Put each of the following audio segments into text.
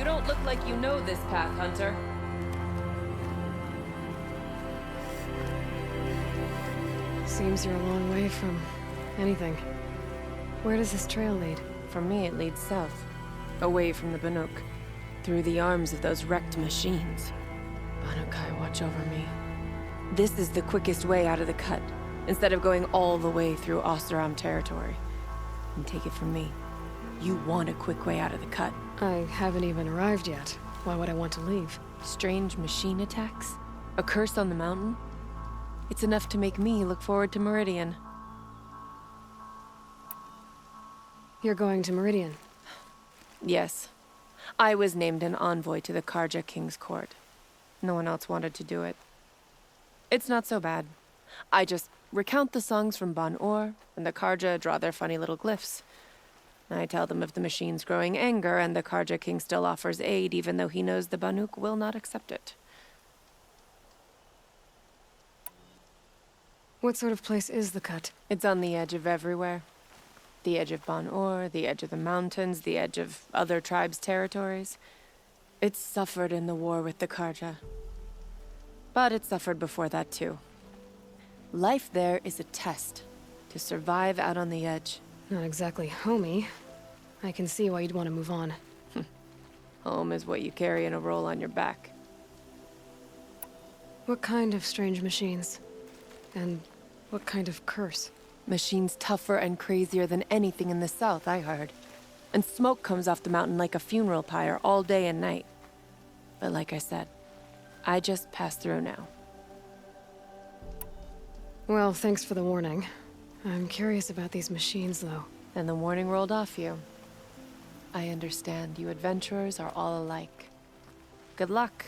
You don't look like you know this path, Hunter. Seems you're a long way from anything. Where does this trail lead? For me, it leads south. Away from the Banuk. Through the arms of those wrecked machines. Banukai, watch over me. This is the quickest way out of the cut, instead of going all the way through Oseram territory. And take it from me, you want a quick way out of the cut. I haven't even arrived yet. Why would I want to leave? Strange machine attacks? A curse on the mountain? It's enough to make me look forward to Meridian. You're going to Meridian? Yes. I was named an envoy to the Karja King's court. No one else wanted to do it. It's not so bad. I just recount the songs from Ban-Or, and the Karja draw their funny little glyphs. I tell them of the machine's growing anger, and the Karja King still offers aid, even though he knows the Banuk will not accept it. What sort of place is the cut? It's on the edge of everywhere. The edge of Ban-Or, the edge of the mountains, the edge of other tribes' territories. It's suffered in the war with the Karja. But it suffered before that too. Life there is a test to survive out on the edge. Not exactly homey. I can see why you'd want to move on. Home is what you carry in a roll on your back. What kind of strange machines? And what kind of curse? Machines tougher and crazier than anything in the south, I heard. And smoke comes off the mountain like a funeral pyre all day and night. But like I said, I just passed through now. Well, thanks for the warning. I'm curious about these machines, though. And the warning rolled off you. I understand you adventurers are all alike. Good luck.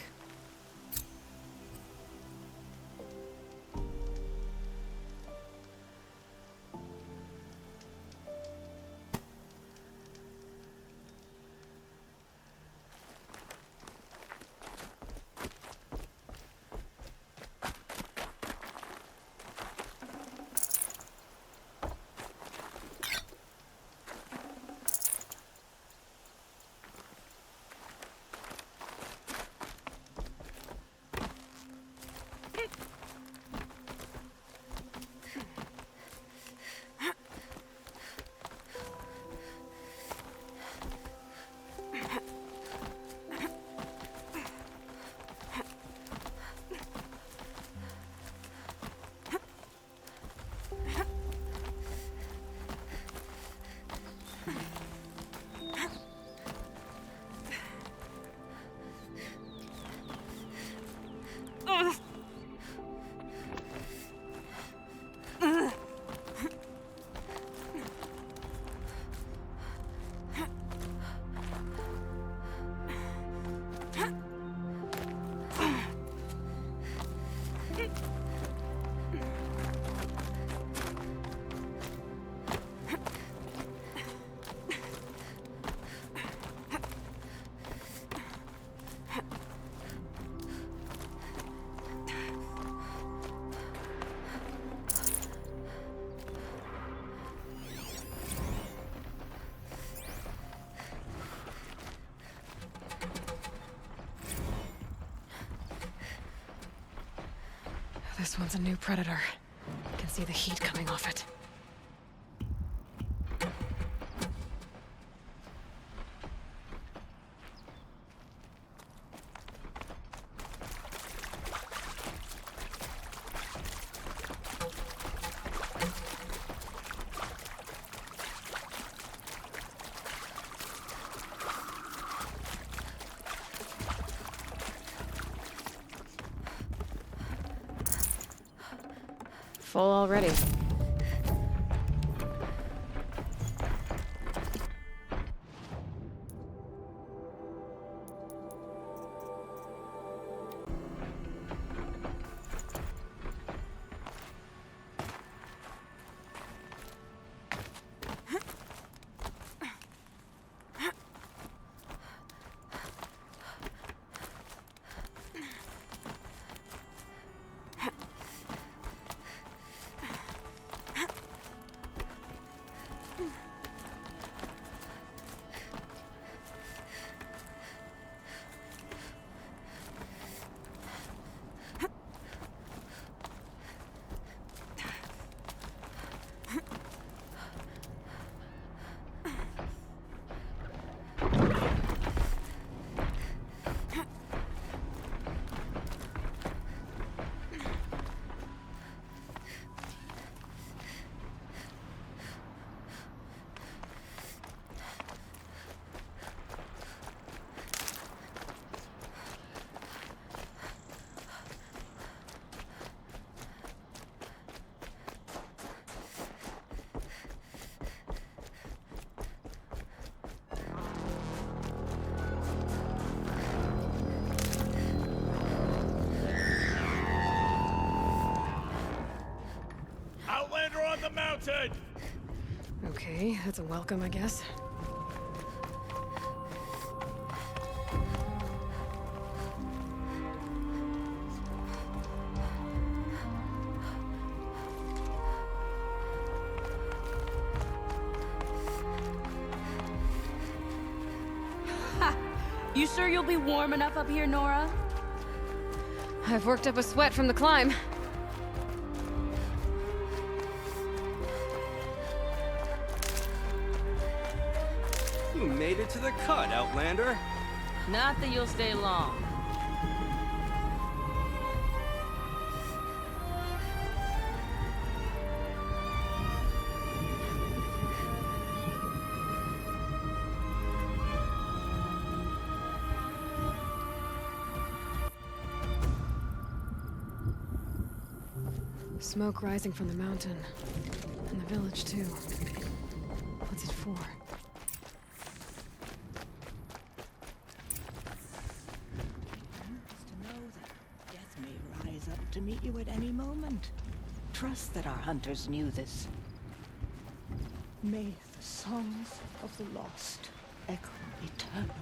This one's a new predator. I can see the heat coming off it. Full already. mountain! Okay, that's a welcome, I guess. You sure you'll be warm enough up here, Nora? I've worked up a sweat from the climb. You made it to the cut, Outlander. Not that you'll stay long. Smoke rising from the mountain. And the village, too. What's it for? To know that death may rise up to meet you at any moment. Trust that our hunters knew this. May the songs of the lost echo eternal.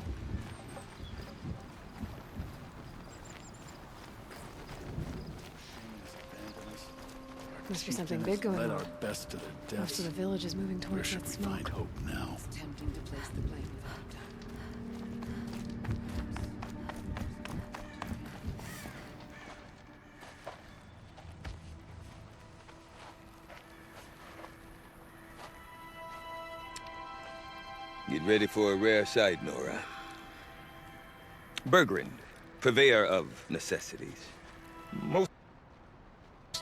Must be something big going Led on. our best to their Most deaths. of the village is moving Where towards should that we find smoke. hope now? It's tempting to place the blame with Hunter. Get ready for a rare sight, Nora. Bergrand, purveyor of necessities. Most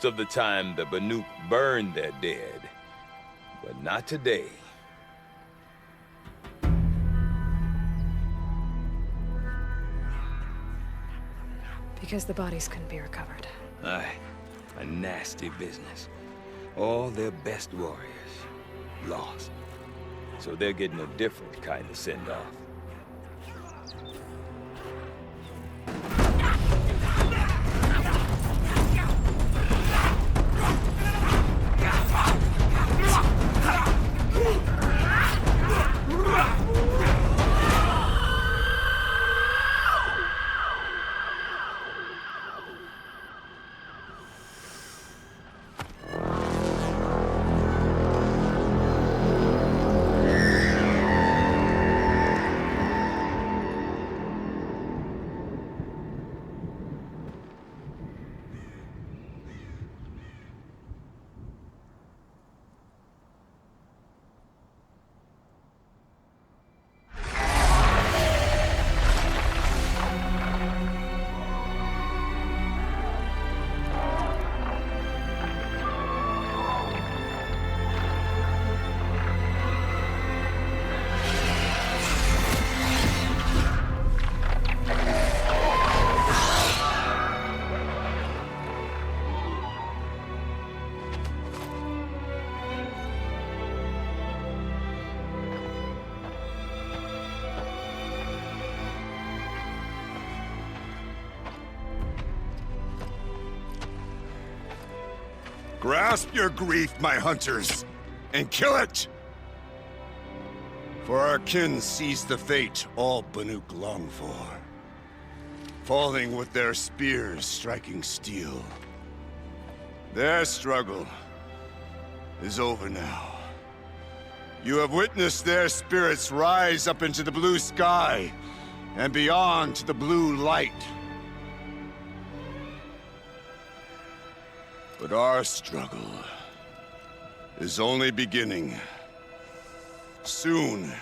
of the time, the Banuk burn their dead. But not today. Because the bodies couldn't be recovered. Aye, a nasty business. All their best warriors lost. So they're getting a different kind of send-off. Grasp your grief, my hunters, and kill it! For our kin sees the fate all Banuk long for. Falling with their spears striking steel. Their struggle is over now. You have witnessed their spirits rise up into the blue sky and beyond to the blue light. But our struggle is only beginning. Soon,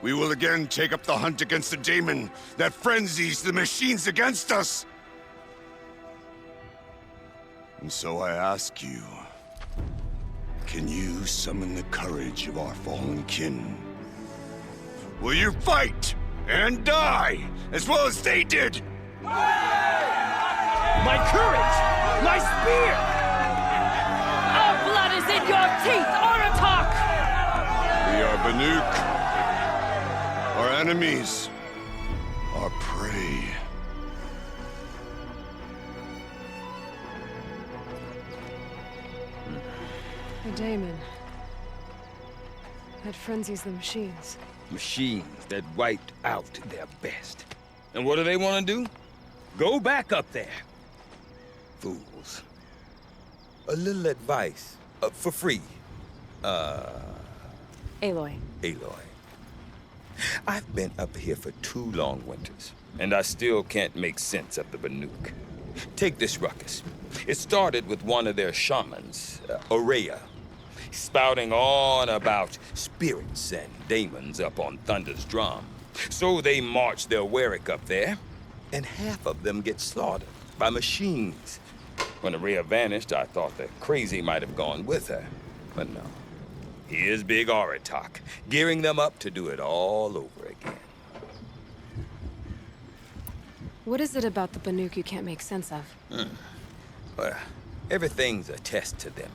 we will again take up the hunt against the daemon that frenzies the machines against us. And so I ask you, can you summon the courage of our fallen kin? Will you fight and die as well as they did? My courage! My spear! Our blood is in your teeth, Oratok! We are Banuk. Our enemies are prey. The daemon. That frenzies the machines. Machines that wiped out their best. And what do they want to do? Go back up there. Fools. A little advice, for free. Aloy. Aloy. I've been up here for 2 long winters, and I still can't make sense of the Banuk. Take this ruckus. It started with one of their shamans, Aurea, spouting on about spirits and daemons up on Thunder's drum. So they march their Warwick up there, and half of them get slaughtered by machines. When Aurea vanished, I thought the crazy might have gone with her, but no. Here's Big Aratak, gearing them up to do it all over again. What is it about the Banuk you can't make sense of? Well, everything's a test to them.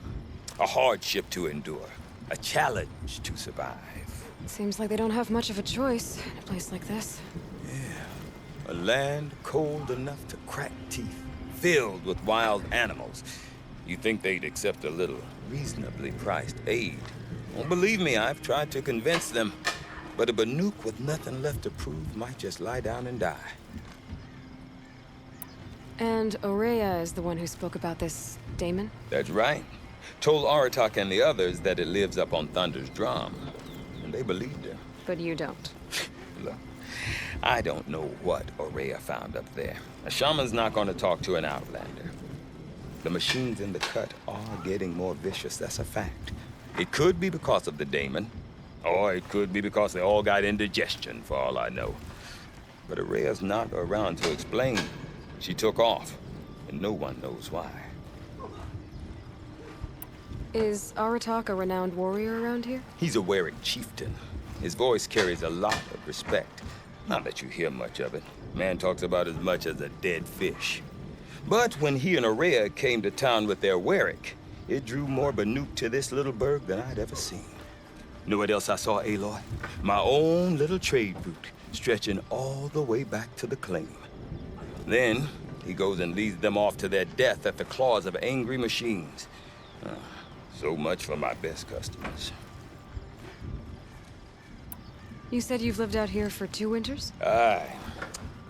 A hardship to endure. A challenge to survive. Seems like they don't have much of a choice in a place like this. Yeah. A land cold enough to crack teeth, filled with wild animals. You'd think they'd accept a little reasonably priced aid. Well, believe me, I've tried to convince them. But a Banuk with nothing left to prove might just lie down and die. And Aurea is the one who spoke about this daemon? That's right. Told Aratak and the others that it lives up on Thunder's drum. And they believed her. But you don't. Look, I don't know what Aurea found up there. A shaman's not going to talk to an outlander. The machines in the cut are getting more vicious, that's a fact. It could be because of the daemon, or it could be because they all got indigestion, for all I know. But Aurea's not around to explain. She took off, and no one knows why. Is Aratak a renowned warrior around here? He's a Warwick chieftain. His voice carries a lot of respect. Not that you hear much of it. Man talks about as much as a dead fish. But when he and Aurea came to town with their Warwick, it drew more Banuk to this little burg than I'd ever seen. Know what else I saw, Aloy? My own little trade route, stretching all the way back to the claim. Then, he goes and leads them off to their death at the claws of angry machines. So much for my best customers. You said you've lived out here for 2 winters? Aye.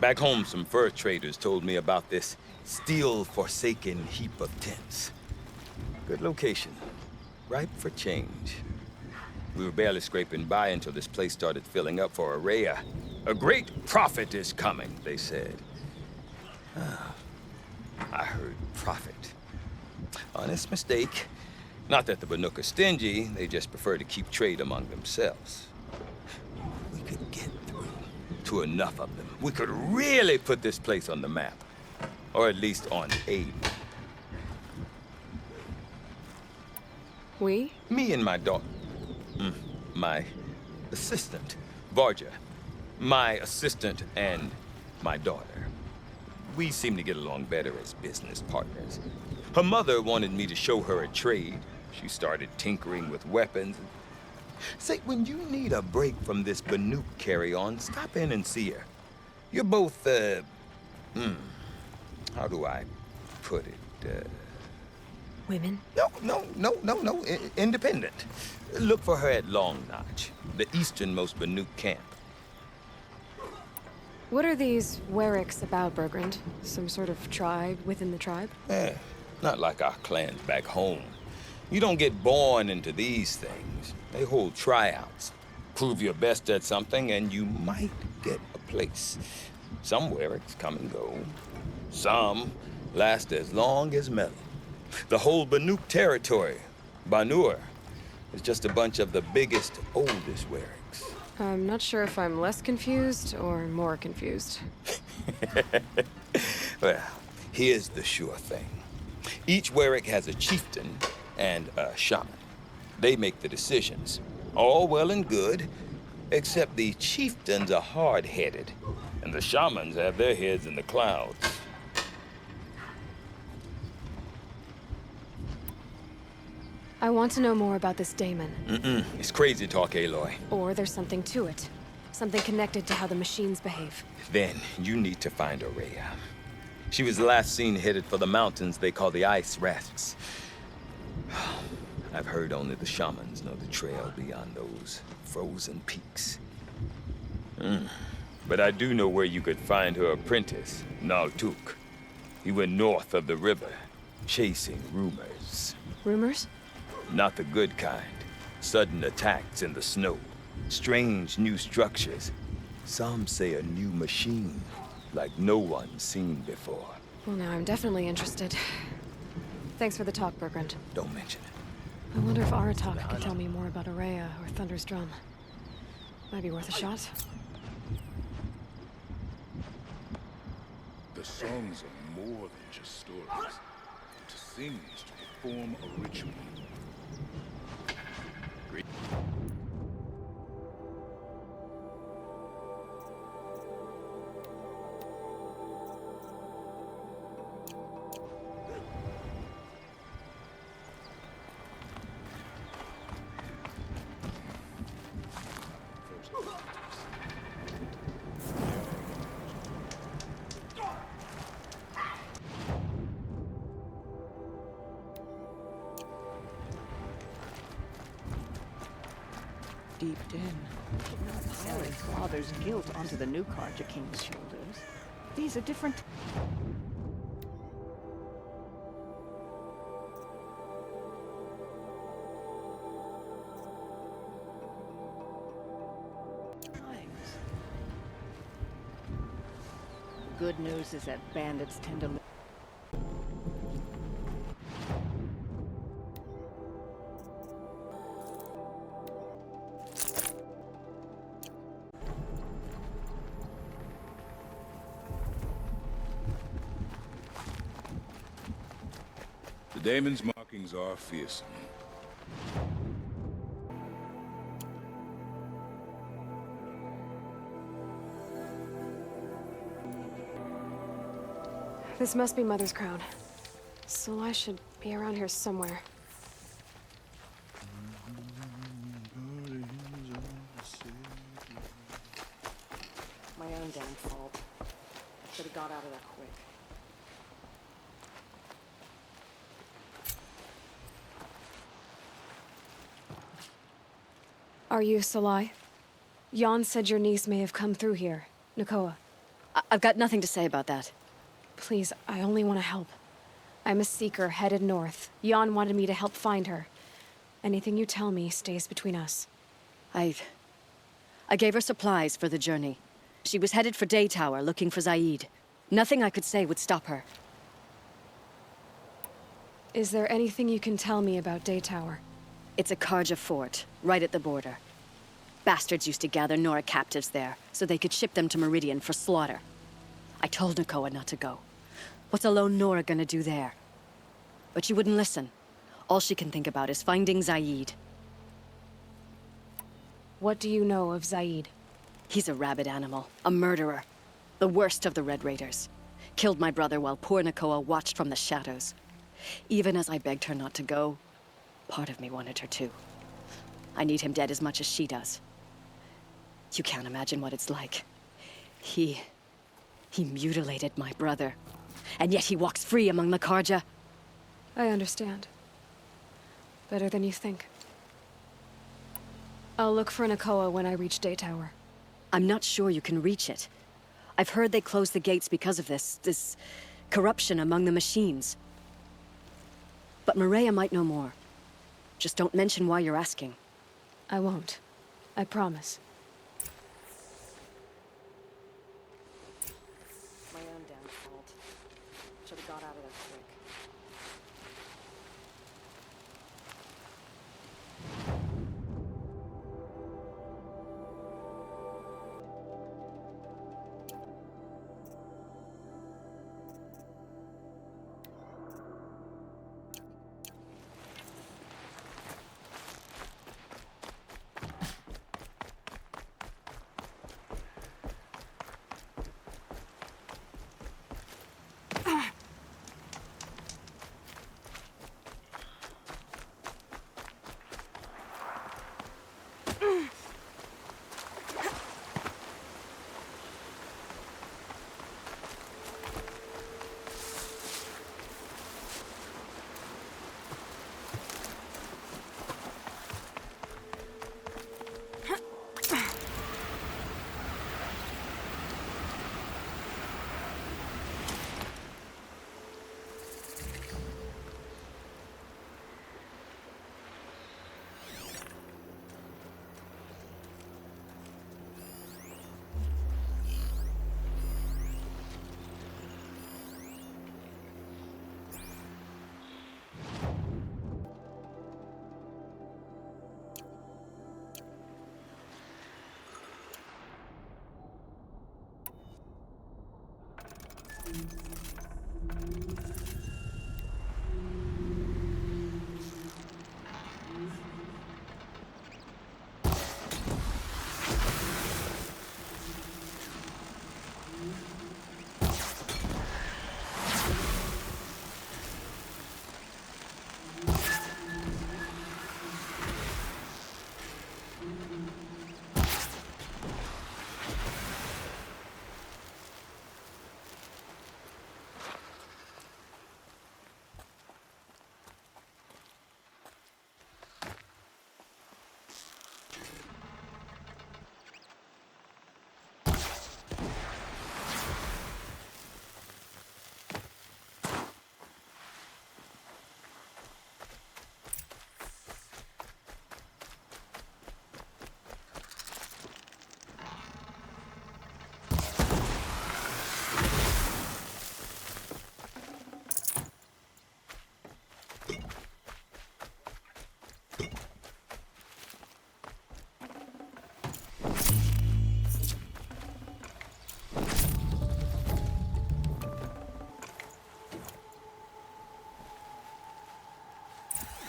Back home, some fur traders told me about this steel-forsaken heap of tents. Good location. Ripe for change. We were barely scraping by until this place started filling up for Aurea. A great prophet is coming, they said. I heard prophet. Honest mistake. Not that the Banuk are stingy, they just prefer to keep trade among themselves. We could get through to enough of them. We could really put this place on the map. Or at least on a map. We? Me and my daughter. My assistant, Varja. My assistant and my daughter. We seem to get along better as business partners. Her mother wanted me to show her a trade. She started tinkering with weapons. Say, when you need a break from this Banuk carry-on, stop in and see her. You're both, how do I put it? Women? No. Independent. Look for her at Long Notch, the easternmost Banuk camp. What are these Warwicks about, Bergrand? Some sort of tribe within the tribe? Not like our clans back home. You don't get born into these things. They hold tryouts. Prove your best at something and you might get a place. Some Warwicks come and go. Some last as long as metal. The whole Banuk territory, Banur, is just a bunch of the biggest, oldest Warwicks. I'm not sure if I'm less confused or more confused. Well, here's the sure thing. Each Warwick has a chieftain and a shaman. They make the decisions. All well and good, except the chieftains are hard-headed, and the shamans have their heads in the clouds. I want to know more about this daemon. It's crazy talk, Aloy. Or there's something to it. Something connected to how the machines behave. Then you need to find Aurea. She was last seen headed for the mountains they call the Ice Rasps. I've heard only the shamans know the trail beyond those frozen peaks. But I do know where you could find her apprentice, Naltuk. He went north of the river, chasing rumors. Rumors? Not the good kind. Sudden attacks in the snow. Strange new structures. Some say a new machine, like no one's seen before. Well, now I'm definitely interested. Thanks for the talk, Bergrand. Don't mention it. I wonder if Aratak could tell me more about Araya or Thunder's drum. Might be worth a shot. The songs are more than just stories. To sing is to perform a ritual. Deep in, piling father's guilt onto the new Carja King's shoulders. These are different times. Good news is that bandits tend to The daemon's markings are fearsome. This must be Mother's crown. So I should be around here somewhere. my own damn fault. Should have got out of there quick. Are you Salai? Jan said your niece may have come through here. Nakoa. I've got nothing to say about that. Please, I only want to help. I'm a seeker headed north. Jan wanted me to help find her. Anything you tell me stays between us. I gave her supplies for the journey. She was headed for Day Tower, looking for Zaid. Nothing I could say would stop her. Is there anything you can tell me about Day Tower? It's a Karja fort, right at the border. Bastards used to gather Nora captives there, so they could ship them to Meridian for slaughter. I told Nakoa not to go. What's a lone Nora gonna do there? But she wouldn't listen. All she can think about is finding Zaid. What do you know of Zaid? He's a rabid animal, a murderer. The worst of the Red Raiders. Killed my brother while poor Nakoa watched from the shadows. Even as I begged her not to go, part of me wanted her to. I need him dead as much as she does. You can't imagine what it's like. He mutilated my brother. And yet he walks free among the Karja. I understand. Better than you think. I'll look for Nakoa when I reach Day Tower. I'm not sure you can reach it. I've heard they closed the gates because of this corruption among the machines. But Maria might know more. Just don't mention why you're asking. I won't. I promise. My own damn fault. Should have got out of there quick.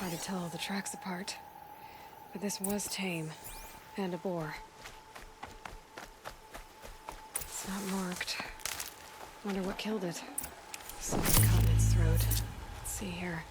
Hard to tell all the tracks apart. But this was tame. And a boar. It's not marked. Wonder what killed it. Something caught in its throat. Let's see here.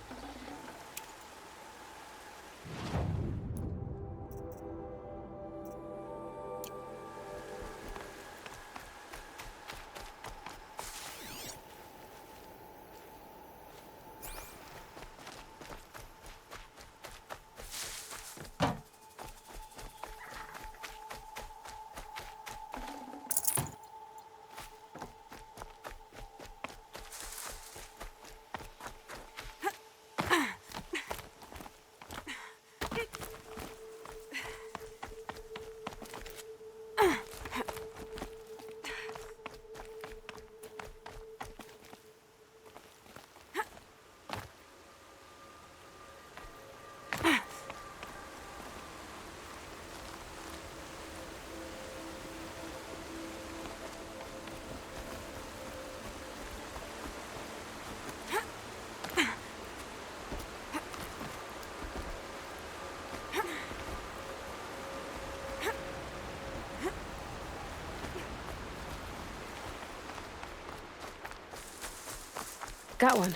Got one.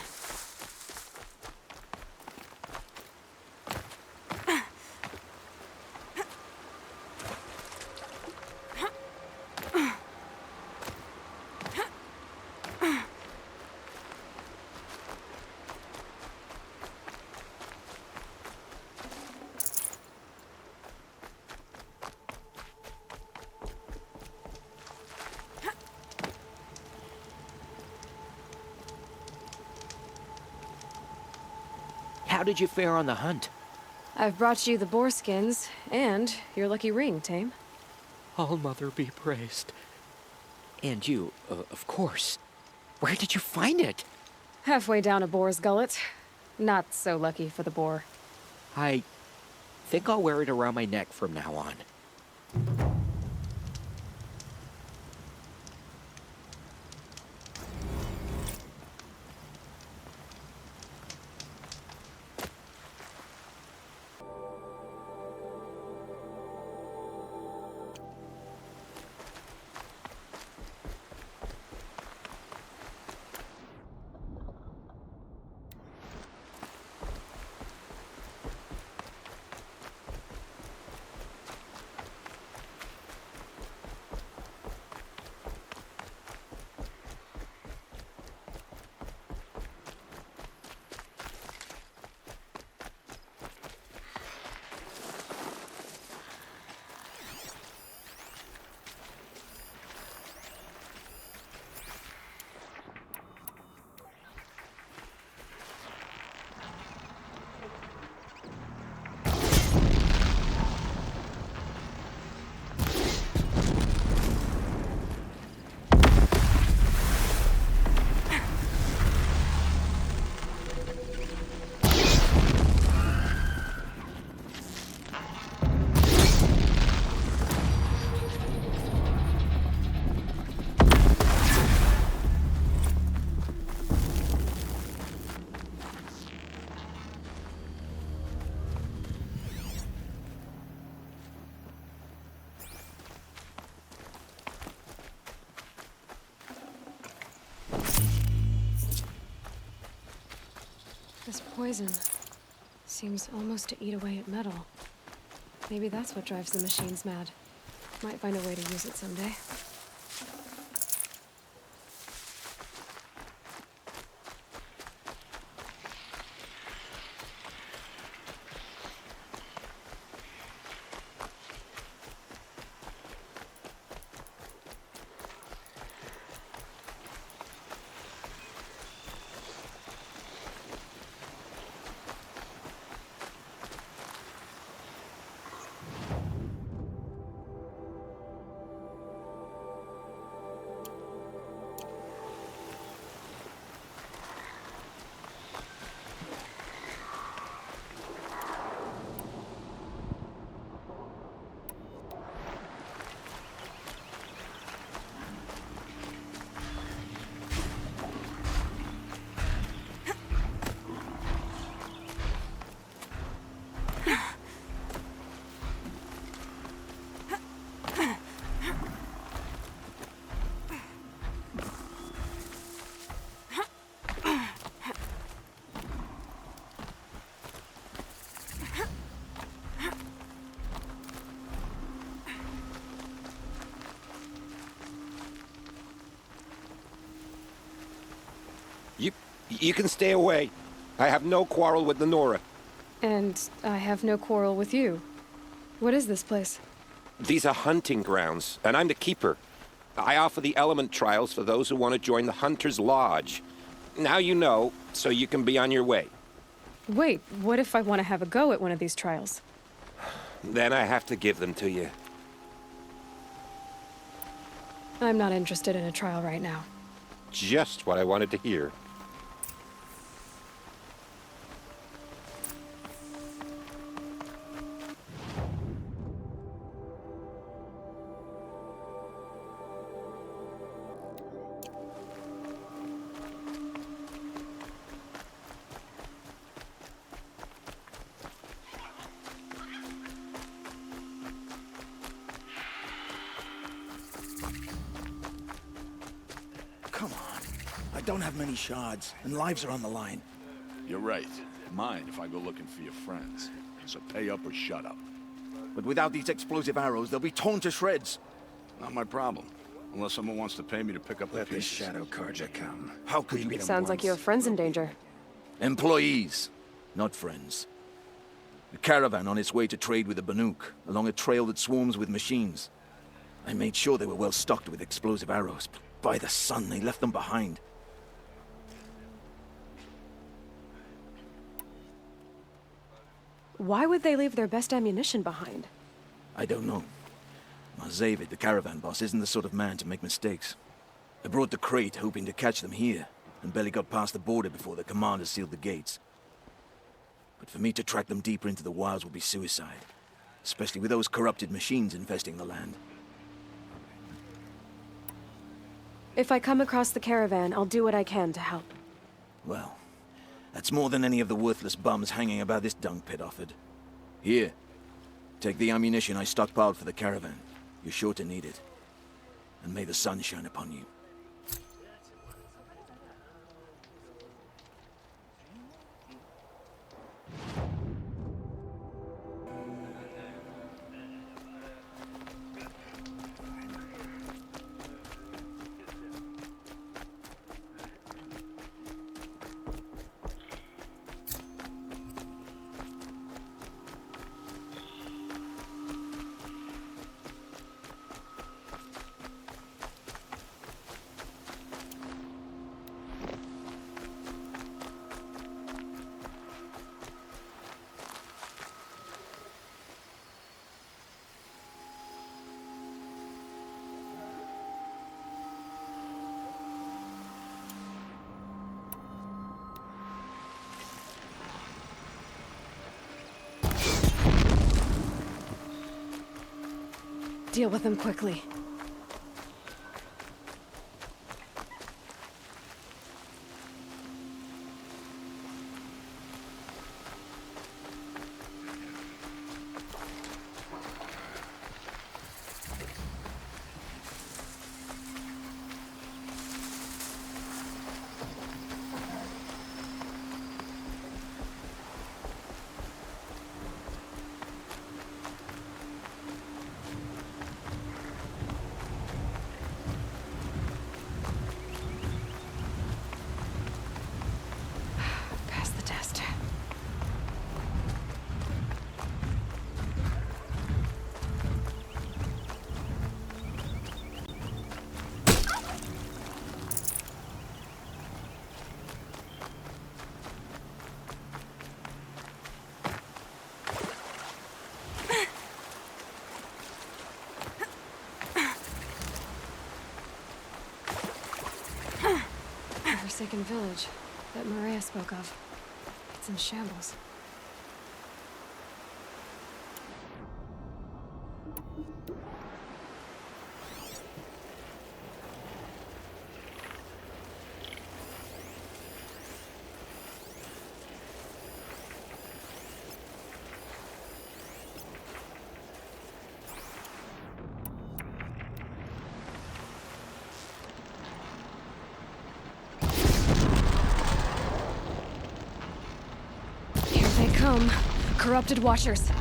How did you fare on the hunt? I've brought you the boar skins, and your lucky ring, Tame. All Mother be praised. And you, of course. Where did you find it? Halfway down a boar's gullet. Not so lucky for the boar. I think I'll wear it around my neck from now on. poison. Seems almost to eat away at metal. Maybe that's what drives the machines mad. Might find a way to use it someday. You can stay away. I have no quarrel with the Nora. And I have no quarrel with you. What is this place? These are hunting grounds, and I'm the keeper. I offer the element trials for those who want to join the Hunter's Lodge. Now you know, so you can be on your way. Wait, what if I want to have a go at one of these trials? Then I have to give them to you. I'm not interested in a trial right now. Just what I wanted to hear. Come on. I don't have many shards, and lives are on the line. You're right. Mind if I go looking for your friends. So pay up or shut up. But without these explosive arrows, they'll be torn to shreds. Not my problem. Unless someone wants to pay me to pick up the Let the pieces. Shadow Carja come. How could you be Sounds like you have friends in danger. Employees, not friends. A caravan on its way to trade with the Banuk, along a trail that swarms with machines. I made sure they were well stocked with explosive arrows, but by the sun, they left them behind. Why would they leave their best ammunition behind? I don't know. Marzavid, the caravan boss, isn't the sort of man to make mistakes. I brought the crate hoping to catch them here, and barely got past the border before the commander sealed the gates. But for me to track them deeper into the wilds would be suicide, especially with those corrupted machines infesting the land. If I come across the caravan, I'll do what I can to help. Well, that's more than any of the worthless bums hanging about this dung pit offered. Here, take the ammunition I stockpiled for the caravan. You're sure to need it. And may the sun shine upon you. Deal with them quickly. forsaken village that Maria spoke of. It's in shambles. Come, corrupted watchers.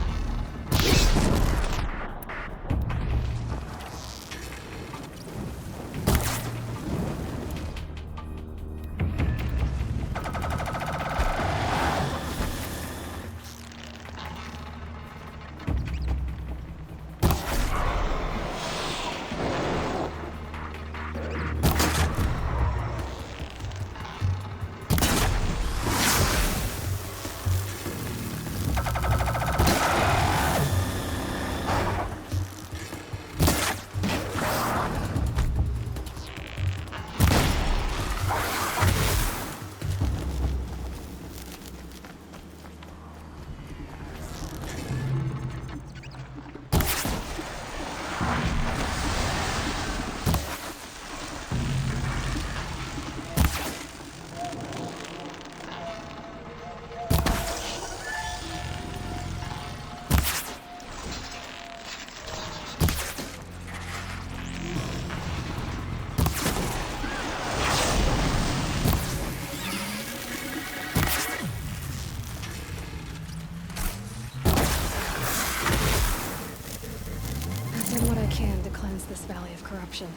This valley of corruption.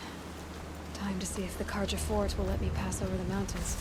Time to see if the Karja Fort will let me pass over the mountains.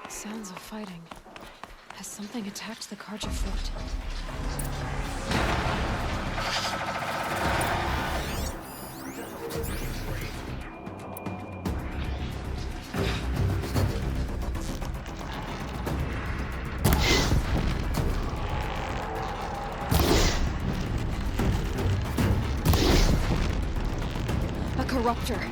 Sounds of fighting. Has something attacked the Karja Fort? A corruptor.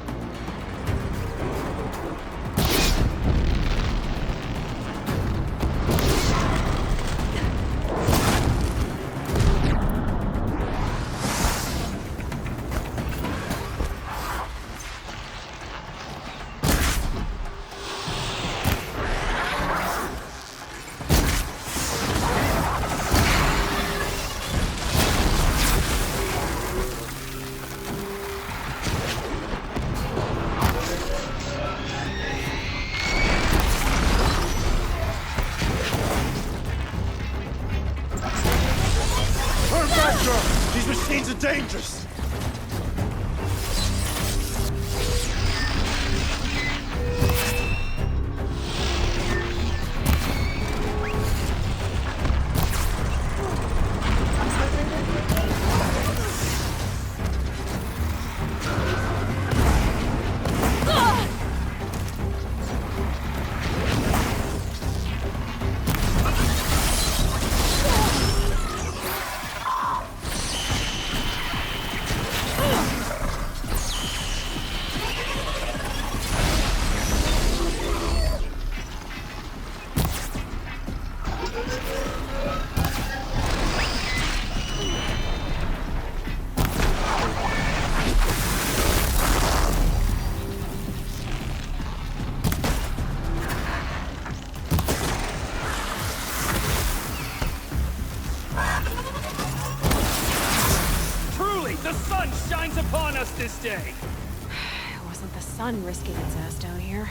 sun risking its ass down here.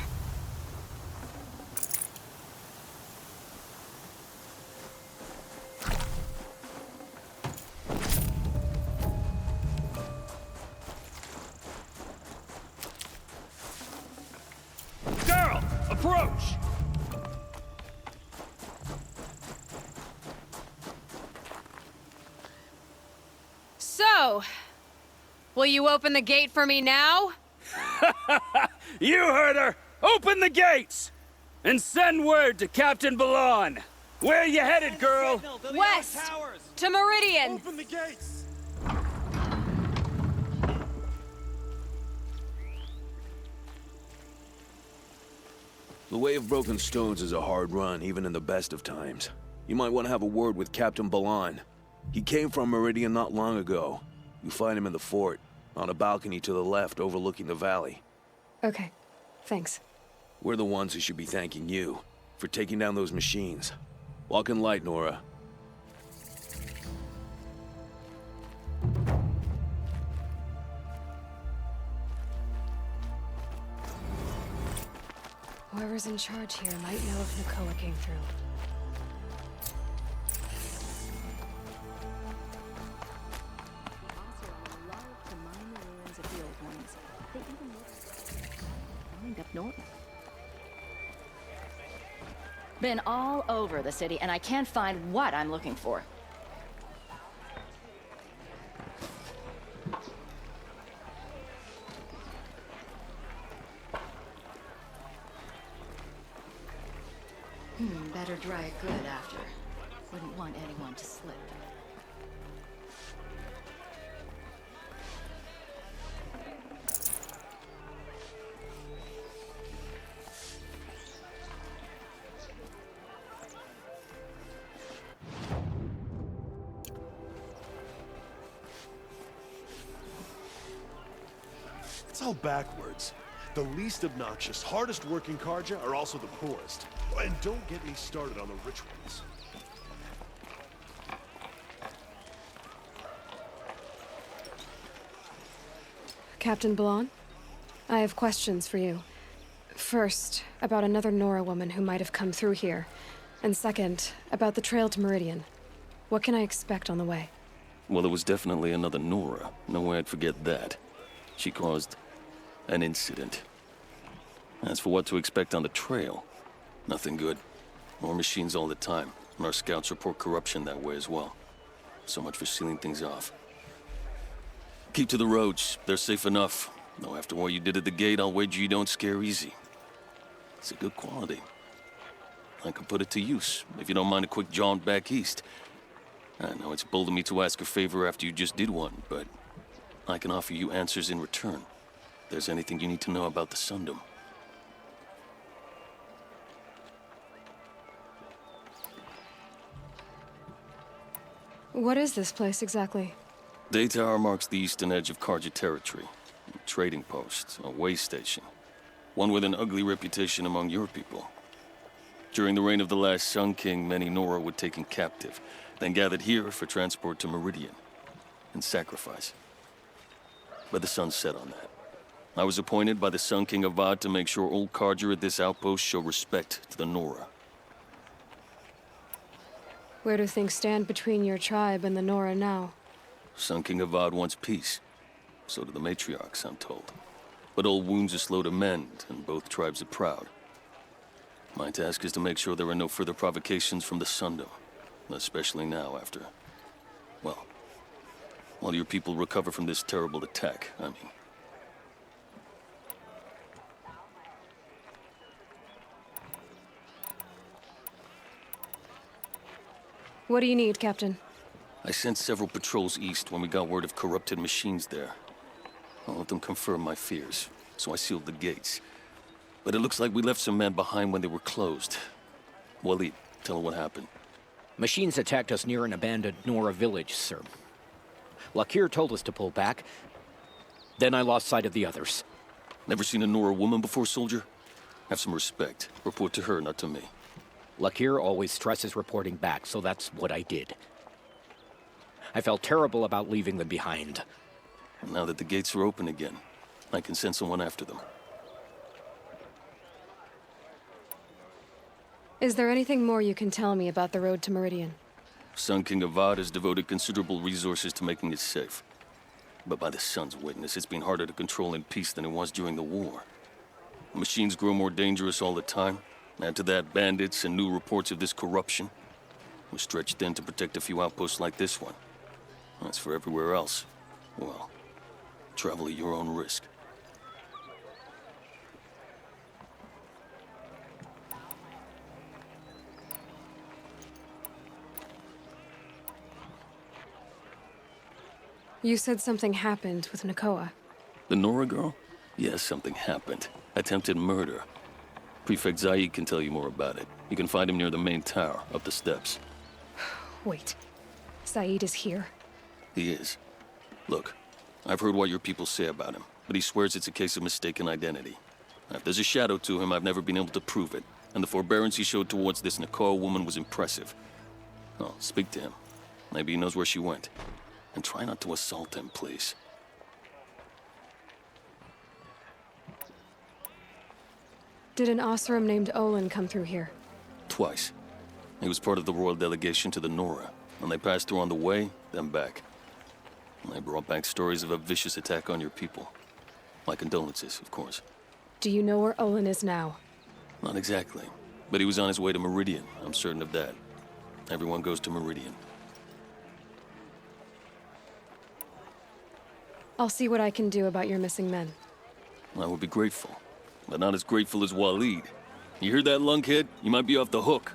Girl, approach! So, will you open the gate for me now? You heard her! Open the gates! And send word to Captain Balon! Where you headed, girl? West! To Meridian! Open the gates! The Way of Broken Stones is a hard run, even in the best of times. You might want to have a word with Captain Balon. He came from Meridian not long ago. You find him in the fort, on a balcony to the left overlooking the valley. Okay, thanks. We're the ones who should be thanking you for taking down those machines. Walk in light, Nora. Whoever's in charge here might know if Nakoa came through. Been all over the city, and I can't find what I'm looking for. Better dry it good after. Wouldn't want anyone to slip. It's all backwards. The least obnoxious, hardest working Karja are also the poorest. And don't get me started on the rich ones. Captain Balon, I have questions for you. First, about another Nora woman who might have come through here. And second, about the trail to Meridian. What can I expect on the way? Well, there was definitely another Nora. No way I'd forget that. She caused an incident. As for what to expect on the trail, nothing good. More machines all the time, and our scouts report corruption that way as well. So much for sealing things off. Keep to the roads, they're safe enough. Though after what you did at the gate, I'll wager you don't scare easy. It's a good quality. I could put it to use, if you don't mind a quick jaunt back east. I know it's bold of me to ask a favor after you just did one, but I can offer you answers in return. If there's anything you need to know about the Sundom. What is this place exactly? Daytower marks the eastern edge of Karja territory. A trading post, a way station. One with an ugly reputation among your people. During the reign of the last Sun King, many Nora were taken captive, then gathered here for transport to Meridian, and sacrifice. But the sun set on that. I was appointed by the Sun King Avad to make sure old Karja at this outpost show respect to the Nora. Where do things stand between your tribe and the Nora now? Sun King Avad wants peace. So do the matriarchs, I'm told. But old wounds are slow to mend, and both tribes are proud. My task is to make sure there are no further provocations from the Sundom. Especially now after... well, while your people recover from this terrible attack, I mean. What do you need, Captain? I sent several patrols east when we got word of corrupted machines there. All of them confirmed my fears, so I sealed the gates. But it looks like we left some men behind when they were closed. Waleed, tell her what happened. Machines attacked us near an abandoned Nora village, sir. Lakir told us to pull back. Then I lost sight of the others. Never seen a Nora woman before, soldier? Have some respect. Report to her, not to me. Lakir always stresses reporting back, so that's what I did. I felt terrible about leaving them behind. Now that the gates are open again, I can send someone after them. Is there anything more you can tell me about the road to Meridian? Sun King Avad has devoted considerable resources to making it safe. But by the Sun's witness, it's been harder to control in peace than it was during the war. Machines grow more dangerous all the time. Add to that bandits and new reports of this corruption. We're stretched thin to protect a few outposts like this one. As for everywhere else, well, travel at your own risk. You said something happened with Nakoa. The Nora girl? Yes, something happened. Attempted murder. Prefect Zaid can tell you more about it. You can find him near the main tower, up the steps. Wait. Zaid is here? He is. Look, I've heard what your people say about him, but he swears it's a case of mistaken identity. If there's a shadow to him, I've never been able to prove it, and the forbearance he showed towards this Nakoa woman was impressive. Oh, speak to him. Maybe he knows where she went. And try not to assault him, please. Did an Oseram named Olin come through here? Twice. He was part of the royal delegation to the Nora, and they passed through on the way, then back. And they brought back stories of a vicious attack on your people. My condolences, of course. Do you know where Olin is now? Not exactly, but he was on his way to Meridian, I'm certain of that. Everyone goes to Meridian. I'll see what I can do about your missing men. I would be grateful, but not as grateful as Waleed. You hear that, lunkhead? You might be off the hook.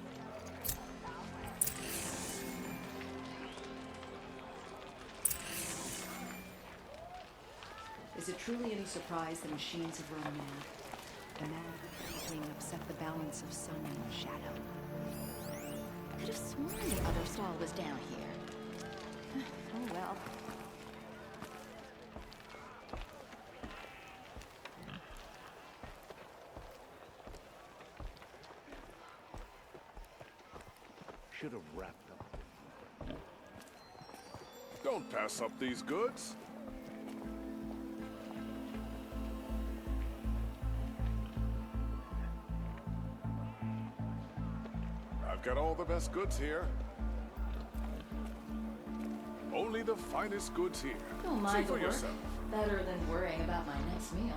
Is it truly any surprise that machines have run mad? A mad thing upset the balance of sun and shadow. I could have sworn the other stall was down here. Oh well. Should have wrapped them. Don't pass up these goods. I've got all the best goods here. Only the finest goods here. Don't See mind the for work. yourself. Better than worrying about my next meal.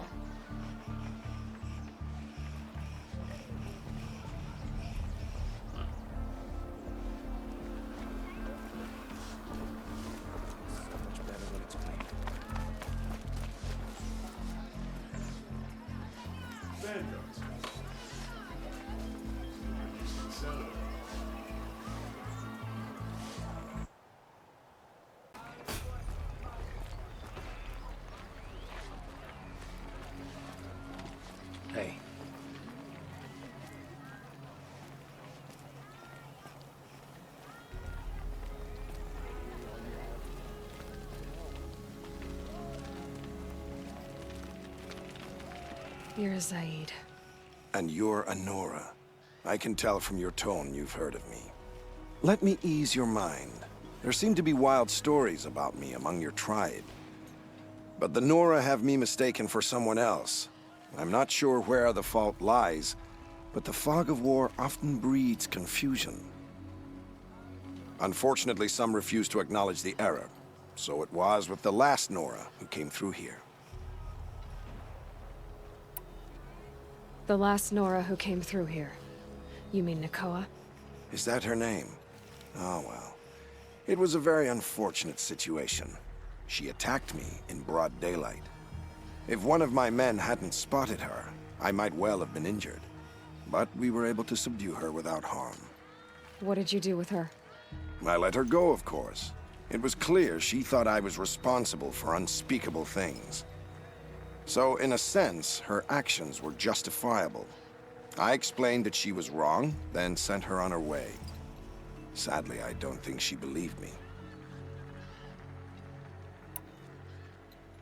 Hey. You're Zaid. And you're a Nora. I can tell from your tone you've heard of me. Let me ease your mind. There seem to be wild stories about me among your tribe. But the Nora have me mistaken for someone else. I'm not sure where the fault lies, but the fog of war often breeds confusion. Unfortunately, some refuse to acknowledge the error. So it was with the last Nora who came through here. The last Nora who came through here. You mean Nakoa? Is that her name? Oh, well. It was a very unfortunate situation. She attacked me in broad daylight. If one of my men hadn't spotted her, I might well have been injured. But we were able to subdue her without harm. What did you do with her? I let her go, of course. It was clear she thought I was responsible for unspeakable things. So, in a sense, her actions were justifiable. I explained that she was wrong, then sent her on her way. Sadly, I don't think she believed me.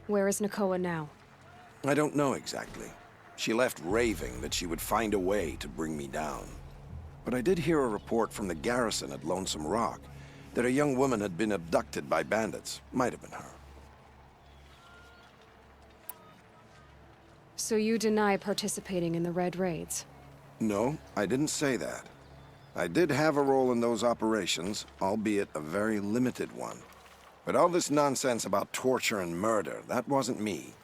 Where is Nakoa now? I don't know exactly. She left raving that she would find a way to bring me down. But I did hear a report from the garrison at Lonesome Rock that a young woman had been abducted by bandits. Might have been her. So you deny participating in the Red Raids? No, I didn't say that. I did have a role in those operations, albeit a very limited one. But all this nonsense about torture and murder, that wasn't me.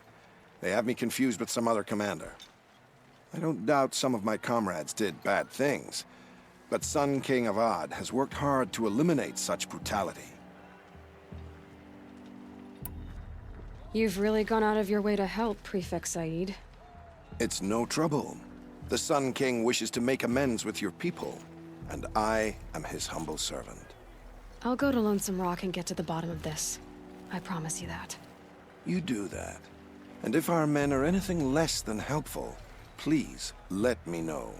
They have me confused with some other commander. I don't doubt some of my comrades did bad things, but Sun King Avad has worked hard to eliminate such brutality. You've really gone out of your way to help, Prefect Said. It's no trouble. The Sun King wishes to make amends with your people, and I am his humble servant. I'll go to Lonesome Rock and get to the bottom of this. I promise you that. You do that. And if our men are anything less than helpful, please let me know.